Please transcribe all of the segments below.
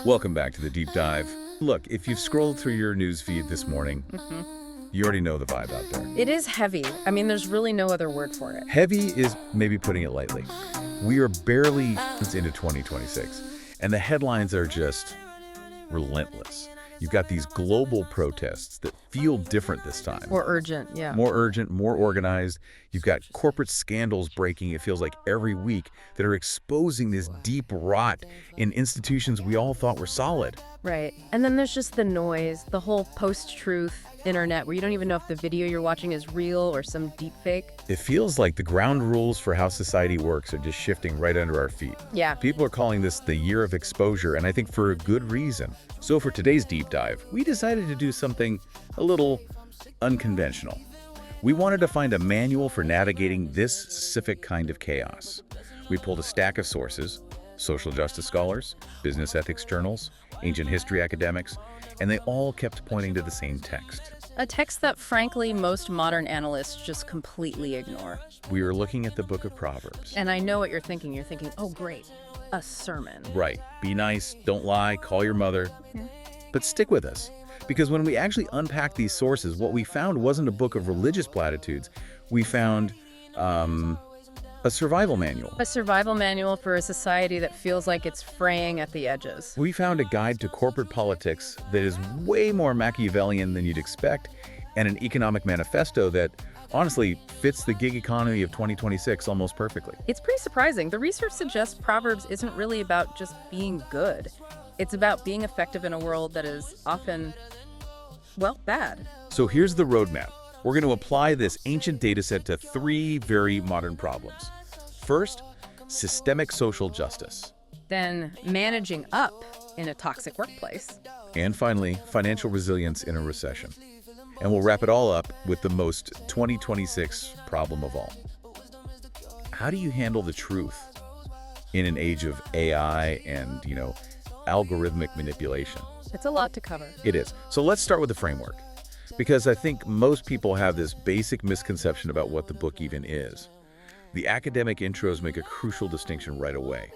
Welcome back to the Deep Dive. Look, if you've scrolled through your news feed this morning, you already know the vibe out there. It is heavy. I mean, there's really no other word for it. Heavy is maybe putting it lightly. We are barely into 2026, and the headlines are just relentless. You've got these global protests that feel different this time. More urgent, yeah. More urgent, more organized. You've got corporate scandals breaking, it feels like every week, that are exposing this deep rot in institutions we all thought were solid. Right. And then there's just the noise, the whole post-truth internet where you don't even know if the video you're watching is real or some deep fake. It feels like the ground rules for how society works are just shifting right under our feet. Yeah. People are calling this the year of exposure, and I think for a good reason. So for today's deep dive, we decided to do something a little unconventional. We wanted to find a manual for navigating this specific kind of chaos. We pulled a stack of sources: social justice scholars, business ethics journals, ancient history academics, and they all kept pointing to the same text. A text that, frankly, most modern analysts just completely ignore. We were looking at the book of Proverbs. And I know what you're thinking. You're thinking, oh, great, a sermon. Right. Be nice, don't lie, call your mother. Yeah. But stick with us, because when we actually unpacked these sources, what we found wasn't a book of religious platitudes. We found a survival manual. A survival manual for a society that feels like it's fraying at the edges. We found a guide to corporate politics that is way more Machiavellian than you'd expect, and an economic manifesto that honestly fits the gig economy of 2026 almost perfectly. It's pretty surprising. The research suggests Proverbs isn't really about just being good. It's about being effective in a world that is often, well, bad. So here's the roadmap. We're going to apply this ancient data set to three very modern problems. First, systemic social justice. Then managing up in a toxic workplace. And finally, financial resilience in a recession. And we'll wrap it all up with the most 2026 problem of all. How do you handle the truth in an age of AI and, algorithmic manipulation? It's a lot to cover. It is. So let's start with the framework, because I think most people have this basic misconception about what the book even is. The academic intros make a crucial distinction right away.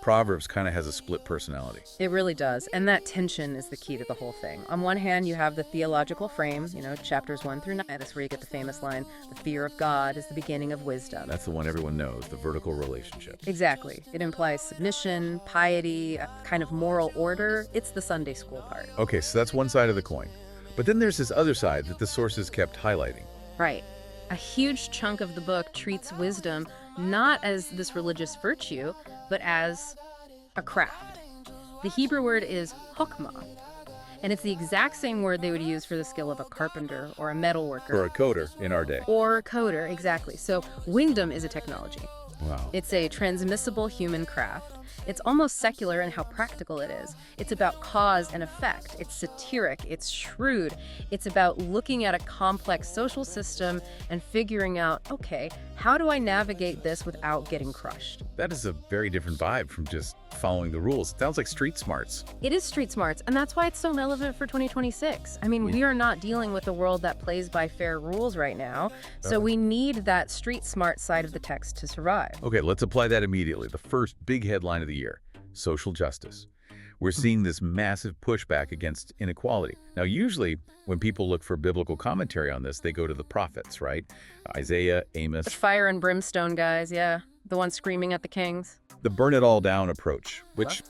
Proverbs kind of has a split personality. It really does. And that tension is the key to the whole thing. On one hand, you have the theological frame, chapters 1 through 9. That's where you get the famous line, the fear of God is the beginning of wisdom. That's the one everyone knows, the vertical relationship. Exactly. It implies submission, piety, a kind of moral order. It's the Sunday school part. Okay, so that's one side of the coin. But then there's this other side that the sources kept highlighting. Right. A huge chunk of the book treats wisdom not as this religious virtue, but as a craft. The Hebrew word is chokmah, and it's the exact same word they would use for the skill of a carpenter or a metal worker. Or a coder in our day. Or coder, exactly. So wisdom is a technology. Wow. It's a transmissible human craft. It's almost secular in how practical it is. It's about cause and effect. It's satiric. It's shrewd. It's about looking at a complex social system and figuring out, okay, how do I navigate this without getting crushed? That is a very different vibe from just following the rules. It sounds like street smarts. It is street smarts, and that's why it's so relevant for 2026. I mean, we are not dealing with a world that plays by fair rules right now, so we need that street smart side of the text to survive. Okay, let's apply that immediately. The first big headline of the year, social justice. We're seeing this massive pushback against inequality. Now, usually when people look for biblical commentary on this, they go to the prophets, right? Isaiah, Amos. The fire and brimstone guys, yeah. The ones screaming at the kings. The burn it all down approach, which,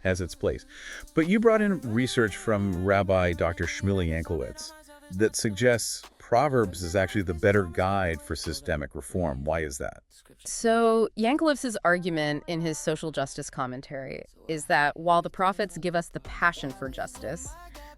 has its place. But you brought in research from Rabbi Dr. Shmuley Yanklowitz that suggests Proverbs is actually the better guide for systemic reform. Why is that? So Yanklowicz's argument in his social justice commentary is that while the prophets give us the passion for justice,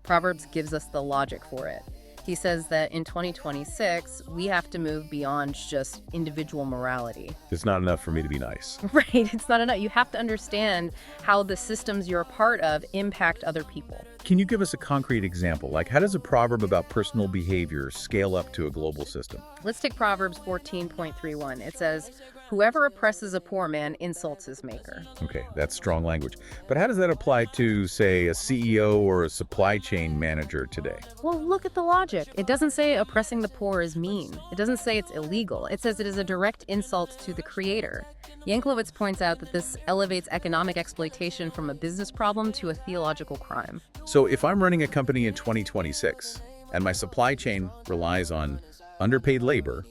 Proverbs gives us the logic for it. He says that in 2026, we have to move beyond just individual morality. It's not enough for me to be nice. Right, it's not enough. You have to understand how the systems you're a part of impact other people. Can you give us a concrete example? Like, how does a proverb about personal behavior scale up to a global system? Let's take Proverbs 14.31. It says, Whoever oppresses a poor man insults his maker. Okay, that's strong language. But how does that apply to, say, a CEO or a supply chain manager today? Well, look at the logic. It doesn't say oppressing the poor is mean. It doesn't say it's illegal. It says it is a direct insult to the creator. Yanklowitz points out that this elevates economic exploitation from a business problem to a theological crime. So if I'm running a company in 2026 and my supply chain relies on underpaid labor,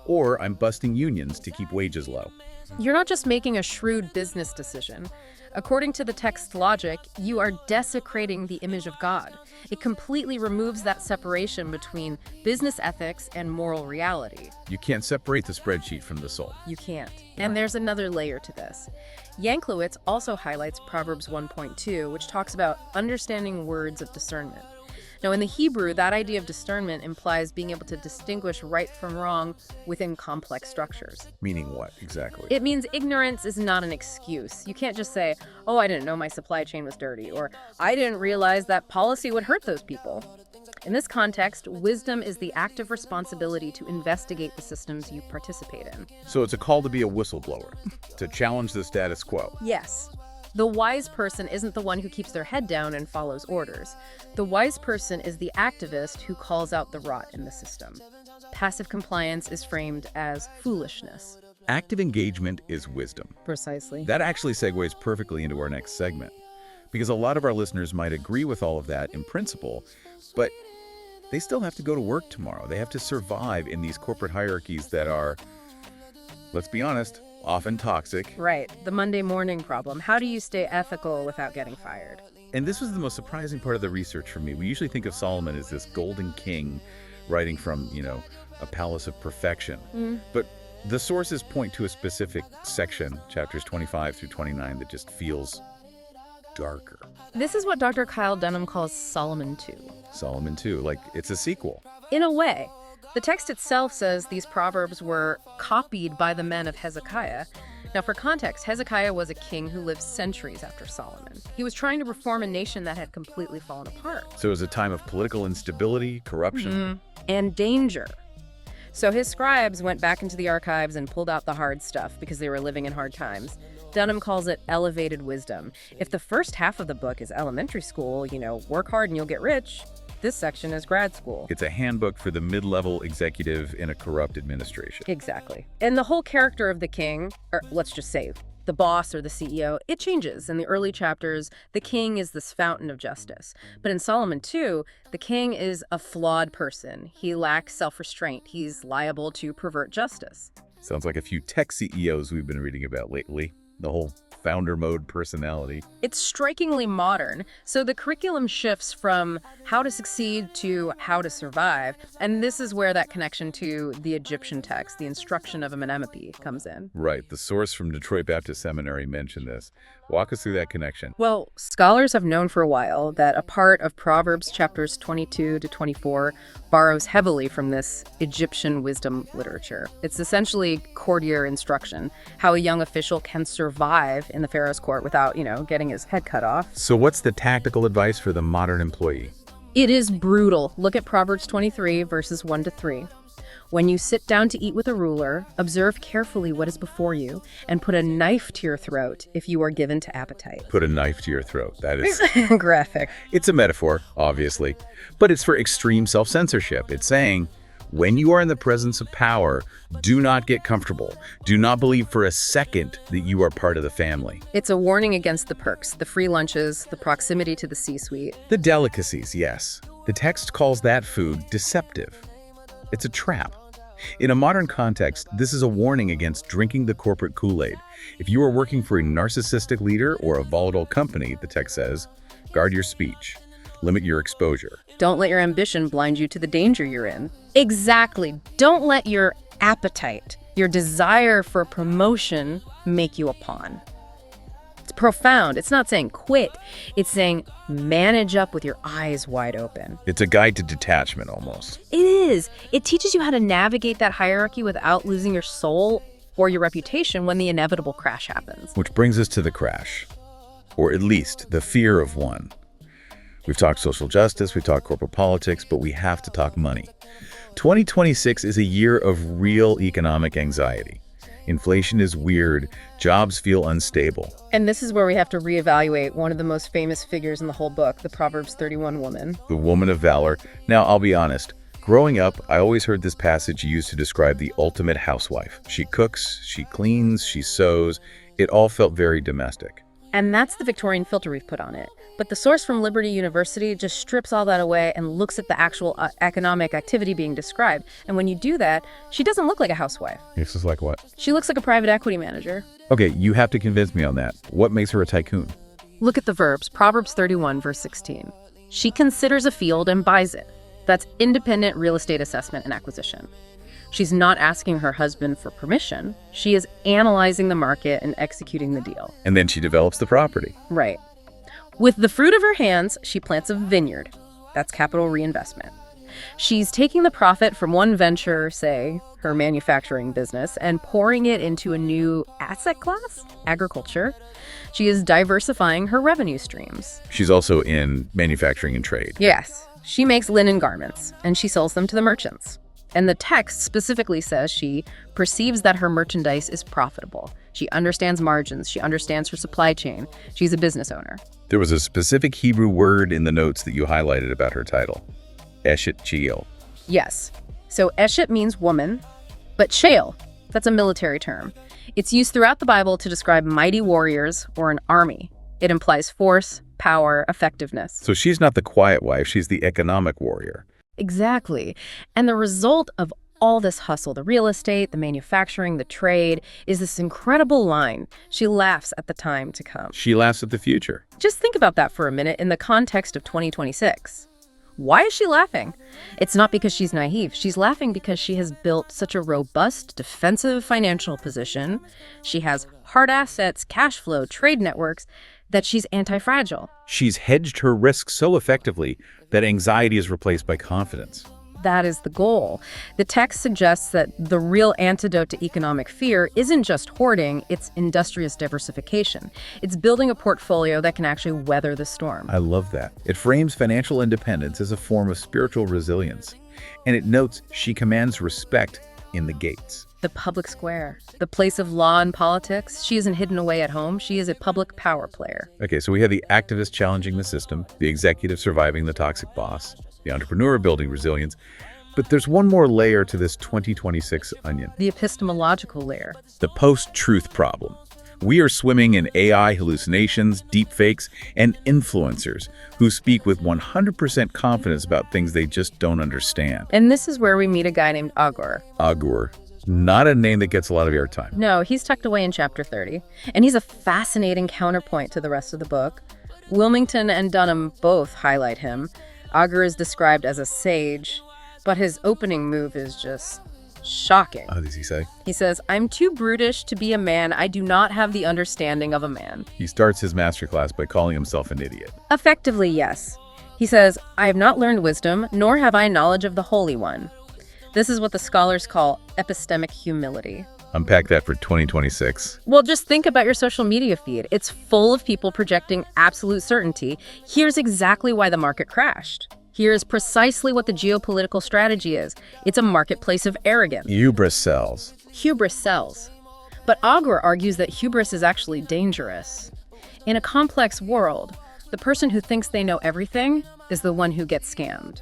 or I'm busting unions to keep wages low. You're not just making a shrewd business decision. According to the text's logic, you are desecrating the image of God. It completely removes that separation between business ethics and moral reality. You can't separate the spreadsheet from the soul. You can't. And there's another layer to this. Yanklowitz also highlights Proverbs 1.2, which talks about understanding words of discernment. Now, in the Hebrew, that idea of discernment implies being able to distinguish right from wrong within complex structures. Meaning what, exactly? It means ignorance is not an excuse. You can't just say, oh, I didn't know my supply chain was dirty, or I didn't realize that policy would hurt those people. In this context, wisdom is the active responsibility to investigate the systems you participate in. So it's a call to be a whistleblower, to challenge the status quo. Yes. The wise person isn't the one who keeps their head down and follows orders. The wise person is the activist who calls out the rot in the system. Passive compliance is framed as foolishness. Active engagement is wisdom. Precisely. That actually segues perfectly into our next segment, because a lot of our listeners might agree with all of that in principle, but they still have to go to work tomorrow. They have to survive in these corporate hierarchies that are, let's be honest, often toxic. Right. The Monday morning problem. How do you stay ethical without getting fired? And this was the most surprising part of the research for me. We usually think of Solomon as this golden king writing from, a palace of perfection. But the sources point to a specific section, chapters 25 through 29, that just feels darker. This is what Dr. Kyle Dunham calls Solomon 2. Solomon 2, like it's a sequel. In a way. The text itself says these proverbs were copied by the men of Hezekiah. Now, for context, Hezekiah was a king who lived centuries after Solomon. He was trying to reform a nation that had completely fallen apart. So it was a time of political instability, corruption. And danger. So his scribes went back into the archives and pulled out the hard stuff because they were living in hard times. Dunham calls it elevated wisdom. If the first half of the book is elementary school, work hard and you'll get rich, this section is grad school. It's a handbook for the mid-level executive in a corrupt administration. Exactly. And the whole character of the king, or let's just say the boss or the CEO, it changes. In the early chapters, the king is this fountain of justice. But in Solomon 2, the king is a flawed person. He lacks self-restraint. He's liable to pervert justice. Sounds like a few tech CEOs we've been reading about lately. The whole founder mode personality. It's strikingly modern. So the curriculum shifts from how to succeed to how to survive. And this is where that connection to the Egyptian text, the instruction of a Menemope, comes in. Right. The source from Detroit Baptist Seminary mentioned this. Walk us through that connection. Well, scholars have known for a while that a part of Proverbs chapters 22 to 24 borrows heavily from this Egyptian wisdom literature. It's essentially courtier instruction, how a young official can survive in the Pharaoh's court without, getting his head cut off. So what's the tactical advice for the modern employee? It is brutal. Look at Proverbs 23, verses 1 to 3. When you sit down to eat with a ruler, observe carefully what is before you, and put a knife to your throat if you are given to appetite. Put a knife to your throat. That is graphic. It's a metaphor, obviously, but it's for extreme self-censorship. It's saying, when you are in the presence of power, do not get comfortable. Do not believe for a second that you are part of the family. It's a warning against the perks, the free lunches, the proximity to the C-suite. The delicacies, yes. The text calls that food deceptive. It's a trap. In a modern context, this is a warning against drinking the corporate Kool-Aid. If you are working for a narcissistic leader or a volatile company, the text says, guard your speech. Limit your exposure. Don't let your ambition blind you to the danger you're in. Exactly. Don't let your appetite, your desire for promotion, make you a pawn. It's profound. It's not saying quit. It's saying manage up with your eyes wide open. It's a guide to detachment, almost. It is. It teaches you how to navigate that hierarchy without losing your soul or your reputation when the inevitable crash happens. Which brings us to the crash, or at least the fear of one. We've talked social justice, we've talked corporate politics, but we have to talk money. 2026 is a year of real economic anxiety. Inflation is weird. Jobs feel unstable. And this is where we have to reevaluate one of the most famous figures in the whole book, the Proverbs 31 woman. The woman of valor. Now, I'll be honest. Growing up, I always heard this passage used to describe the ultimate housewife. She cooks, she cleans, she sews. It all felt very domestic. And that's the Victorian filter we've put on it. But the source from Liberty University just strips all that away and looks at the actual economic activity being described. And when you do that, she doesn't look like a housewife. This is like what? She looks like a private equity manager. Okay, you have to convince me on that. What makes her a tycoon? Look at the verbs, Proverbs 31, verse 16. She considers a field and buys it. That's independent real estate assessment and acquisition. She's not asking her husband for permission. She is analyzing the market and executing the deal. And then she develops the property. Right. With the fruit of her hands, she plants a vineyard. That's capital reinvestment. She's taking the profit from one venture, say, her manufacturing business, and pouring it into a new asset class, agriculture. She is diversifying her revenue streams. She's also in manufacturing and trade. Yes. She makes linen garments, and she sells them to the merchants. And the text specifically says she perceives that her merchandise is profitable. She understands margins. She understands her supply chain. She's a business owner. There was a specific Hebrew word in the notes that you highlighted about her title. Eshet Cheel. Yes. So Eshet means woman, but Sheol, that's a military term. It's used throughout the Bible to describe mighty warriors or an army. It implies force, power, effectiveness. So she's not the quiet wife, she's the economic warrior. Exactly. And the result of all this hustle, the real estate, the manufacturing, the trade, is this incredible line. She laughs at the time to come. She laughs at the future. Just think about that for a minute in the context of 2026. Why is she laughing? It's not because she's naive. She's laughing because she has built such a robust, defensive financial position. She has hard assets, cash flow, trade networks, that she's anti-fragile. She's hedged her risk so effectively that anxiety is replaced by confidence. That is the goal. The text suggests that the real antidote to economic fear isn't just hoarding, it's industrious diversification. It's building a portfolio that can actually weather the storm. I love that. It frames financial independence as a form of spiritual resilience. And it notes she commands respect in the gates. The public square, the place of law and politics. She isn't hidden away at home. She is a public power player. Okay, so we have the activist challenging the system, the executive surviving the toxic boss, the entrepreneur building resilience. But there's one more layer to this 2026 onion. The epistemological layer. The post-truth problem. We are swimming in AI hallucinations, deepfakes, and influencers who speak with 100% confidence about things they just don't understand. And this is where we meet a guy named Agur. Agur. Not a name that gets a lot of airtime. No, he's tucked away in chapter 30. And he's a fascinating counterpoint to the rest of the book. Wilmington and Dunham both highlight him. Agur is described as a sage, but his opening move is just shocking. What does he say? He says, "I'm too brutish to be a man. I do not have the understanding of a man." He starts his masterclass by calling himself an idiot. Effectively, yes. He says, "I have not learned wisdom, nor have I knowledge of the Holy One." This is what the scholars call epistemic humility. Unpack that for 2026. Well, just think about your social media feed. It's full of people projecting absolute certainty. Here's exactly why the market crashed. Here's precisely what the geopolitical strategy is. It's a marketplace of arrogance. Hubris sells. Hubris sells. But Agur argues that hubris is actually dangerous. In a complex world, the person who thinks they know everything is the one who gets scammed.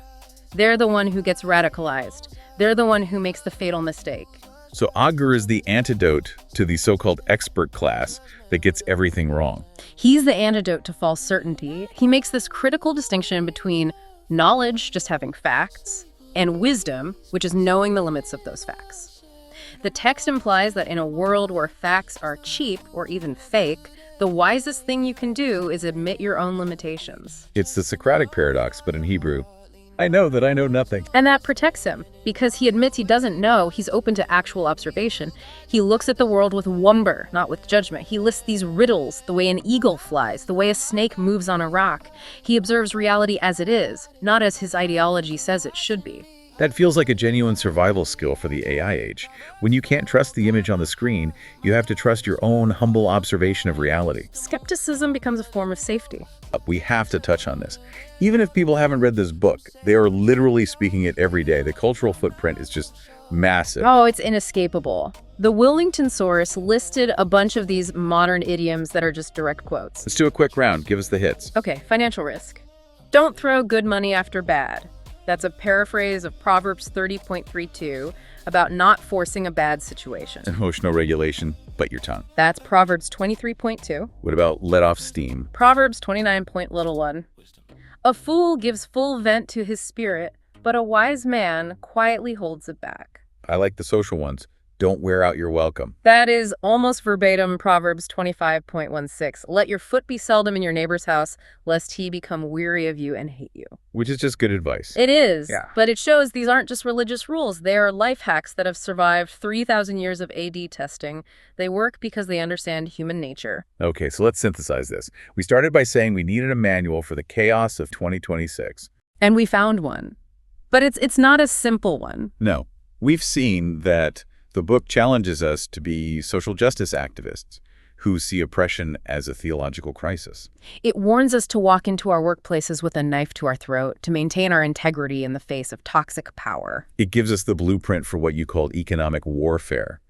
They're the one who gets radicalized. They're the one who makes the fatal mistake. So Agur is the antidote to the so-called expert class that gets everything wrong. He's the antidote to false certainty. He makes this critical distinction between knowledge, just having facts, and wisdom, which is knowing the limits of those facts. The text implies that in a world where facts are cheap or even fake, the wisest thing you can do is admit your own limitations. It's the Socratic paradox, but in Hebrew. I know that I know nothing. And that protects him. Because he admits he doesn't know, he's open to actual observation. He looks at the world with wonder, not with judgment. He lists these riddles, the way an eagle flies, the way a snake moves on a rock. He observes reality as it is, not as his ideology says it should be. That feels like a genuine survival skill for the AI age. When you can't trust the image on the screen, you have to trust your own humble observation of reality. Skepticism becomes a form of safety. We have to touch on this. Even if people haven't read this book, they are literally speaking it every day. The cultural footprint is just Massive. Oh, it's inescapable. The Willington source listed a bunch of these modern idioms that are just direct quotes. Let's do a quick round. Give us the hits. Okay, financial risk. Don't throw good money after bad. That's a paraphrase of Proverbs 30.32 about not forcing a bad situation. Emotional regulation, bite your tongue. That's Proverbs 23.2. What about let off steam? Proverbs 29.1. A fool gives full vent to his spirit, but a wise man quietly holds it back. I like the social ones. Don't wear out your welcome. That is almost verbatim Proverbs 25.16. Let your foot be seldom in your neighbor's house, lest he become weary of you and hate you. Which is just good advice. It is, Yeah. but it shows these aren't just religious rules. They are life hacks that have survived 3,000 years of AD testing. They work because they understand human nature. Okay, so let's synthesize this. We started by saying we needed a manual for the chaos of 2026. And we found one. But it's not a simple one. No, we've seen that the book challenges us to be social justice activists who see oppression as a theological crisis. It warns us to walk into our workplaces with a knife to our throat, to maintain our integrity in the face of toxic power. It gives us the blueprint for what you called economic warfare.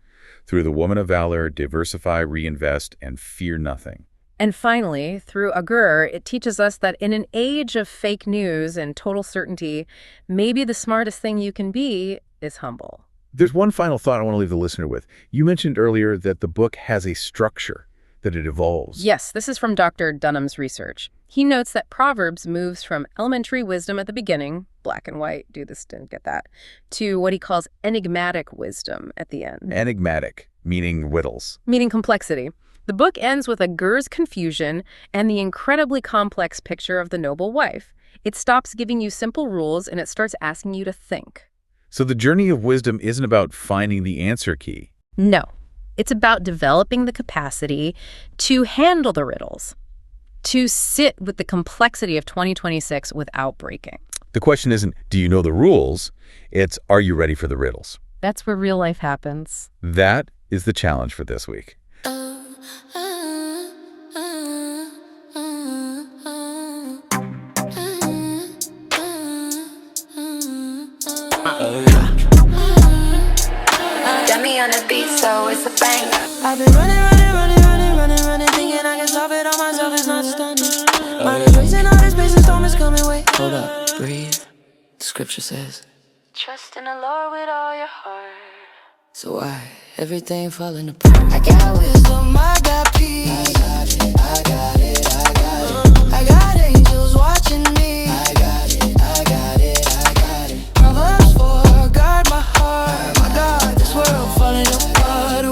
Through the woman of valor, diversify, reinvest, and fear nothing. And finally, through Agur, it teaches us that in an age of fake news and total certainty, maybe the smartest thing you can be is humble. There's one final thought I want to leave the listener with. You mentioned earlier that the book has a structure, that it evolves. Yes, this is from Dr. Dunham's research. He notes that Proverbs moves from elementary wisdom at the beginning, black and white, do this, didn't get that, to what he calls enigmatic wisdom at the end. Enigmatic, meaning riddles. Meaning complexity. The book ends with Agur's confusion and the incredibly complex picture of the noble wife. It stops giving you simple rules and it starts asking you to think. So the journey of wisdom isn't about finding the answer key. No, it's about developing the capacity to handle the riddles, to sit with the complexity of 2026 without breaking. The question isn't, do you know the rules? It's, are you ready for the riddles? That's where real life happens. That is the challenge for this week. Dummy on the beat, so it's a bang. I've been running, thinking I can solve it all myself, it's not stunning. Mind is racing, all this space, storm is coming, wait. Hold up, breathe. The scripture says, Trust in the Lord with all your heart. so why everything falling apart? I got wisdom, I got peace. I got it, I got it, I got it. I got angels watching me. I got it, I got it, I got it. Proverbs 4, guard my heart. My God, this world falling apart.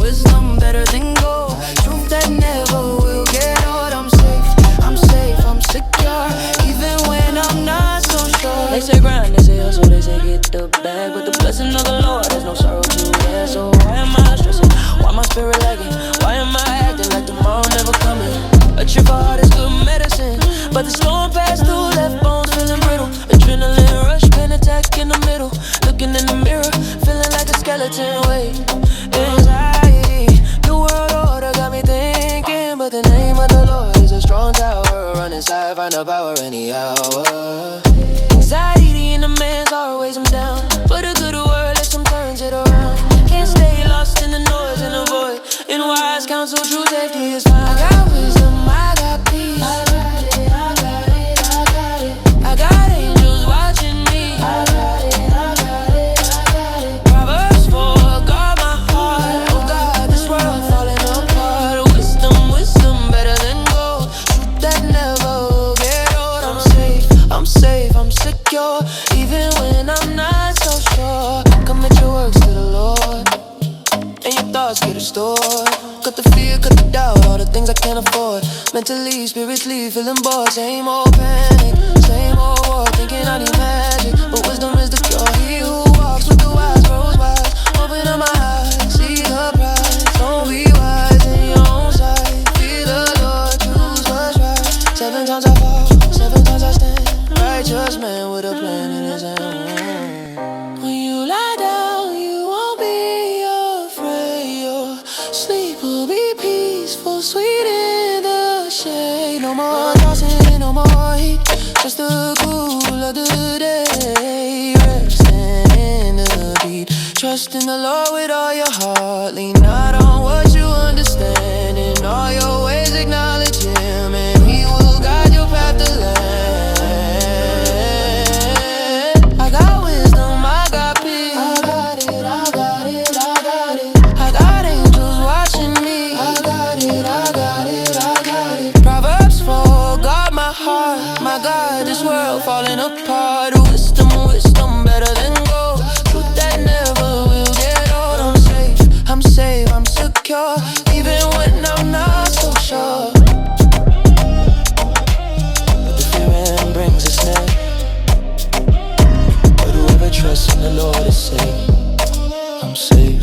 Wisdom better than gold. Truth that never will get old. I'm safe, I'm secure. Even when I'm not so sure. They say grind, they say hustle, they say get the bag. But the blessing of the Lord, there's no sorrow to it. So why am I stressing? Why my spirit lagging? Why am I acting like tomorrow never coming? A trip for heart is good medicine, but the storm passed through, left bones feeling brittle. Adrenaline rush, pain attack in the middle. Looking in the mirror, feeling like a skeleton. Wait, anxiety, new world order got me thinking, but the name of the Lord is a strong tower. Run inside, find the power any hour. Anxiety in a man's always I'm down, but a good word lets him turns it around. Can't stay lost in the noise and the void. In wise counsel, true safety is found. I got wisdom, I got peace. I got it, I got it, I got it. I got angels watching me. I got it, I got it, I got it. Proverbs 4, guard my heart. Oh God, this world falling apart. Wisdom better than gold. Truth that never will get old. I'm safe, I'm secure. Even when I'm not so sure. Commit your works to the Lord, and your thoughts get restored. Cut the fear, cut the doubt, all the things I can't afford. Mentally, spiritually, feeling bored. Same old panic, same old war. Thinking I need magic, but wisdom is the cure. He who walks with the wise grows wise. Open up my eyes, see the prize. Don't be wise in your own sight. Fear the Lord, choose what's right. 7 times I fall, 7 times I stand. Righteous man with a plan in his hand. When you lie down, you won't be afraid. Your sleep will be peaceful, sweet in the shade. No more tossing, no more heat, just the cool of the day. Resting in the beat, trust in the Lord with all your heart. Lean not on what you understand. In all your ways acknowledge Him, and He will guide your path to land. I got wisdom, I got peace. I got it, I got it, I got it. I got angels watching me. I got it, I got it, I got it. Proverbs 4, guard my heart. My God, this world falling apart. Wisdom, wisdom, better than gold. Truth that never will get old. I'm safe, I'm secure, even when I'm not so sure. But the fear brings a snare. But whoever trusts in the Lord is safe. I'm safe.